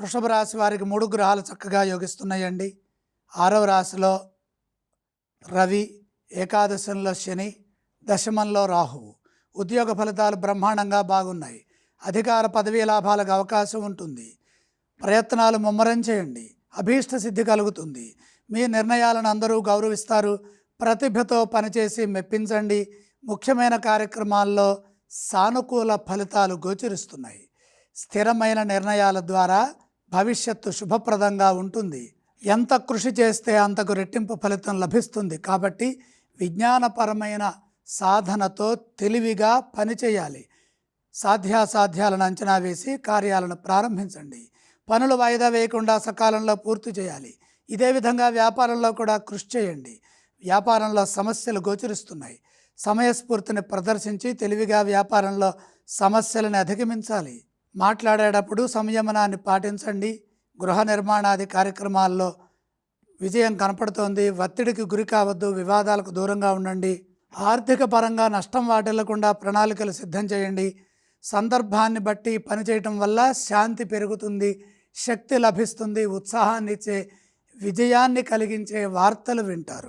వృషభ రాశి వారికి 3 గ్రహాలు చక్కగా యోగిస్తున్నాయండి. 6వ రాశిలో రవి, ఏకాదశంలో శని, దశమంలో రాహువు. ఉద్యోగ ఫలితాలు బ్రహ్మాండంగా బాగున్నాయి. అధికార పదవీ లాభాలకు అవకాశం ఉంటుంది. ప్రయత్నాలు ముమ్మరం చేయండి. అభీష్ట సిద్ధి కలుగుతుంది. మీ నిర్ణయాలను అందరూ గౌరవిస్తారు. ప్రతిభతో పనిచేసి మెప్పించండి. ముఖ్యమైన కార్యక్రమాల్లో సానుకూల ఫలితాలు గోచరిస్తున్నాయి. స్థిరమైన నిర్ణయాల ద్వారా భవిష్యత్తు శుభప్రదంగా ఉంటుంది. ఎంత కృషి చేస్తే అంతకు రెట్టింపు ఫలితం లభిస్తుంది. కాబట్టి విజ్ఞానపరమైన సాధనతో తెలివిగా పనిచేయాలి. సాధ్యాసాధ్యాలను అంచనా వేసి కార్యాలను ప్రారంభించండి. పనులు వాయిదా వేయకుండా సకాలంలో పూర్తి చేయాలి. ఇదే విధంగా వ్యాపారంలో కూడా కృషి చేయండి. వ్యాపారంలో సమస్యలు గోచరిస్తున్నాయి. సమయస్ఫూర్తిని ప్రదర్శించి తెలివిగా వ్యాపారంలో సమస్యలను అధిగమించాలి. మాట్లాడేటప్పుడు సంయమనాన్ని పాటించండి. గృహ నిర్మాణాది కార్యక్రమాల్లో విజయం కనపడుతోంది. ఒత్తిడికి గురి కావద్దు. వివాదాలకు దూరంగా ఉండండి. ఆర్థిక పరంగా నష్టం వాటిల్లకుండా ప్రణాళికలు సిద్ధం చేయండి. సందర్భాన్ని బట్టి పనిచేయటం వల్ల శాంతి పెరుగుతుంది, శక్తి లభిస్తుంది, ఉత్సాహాన్ని ఇచ్చే విజయాన్ని కలిగించే వార్తలు వింటారు.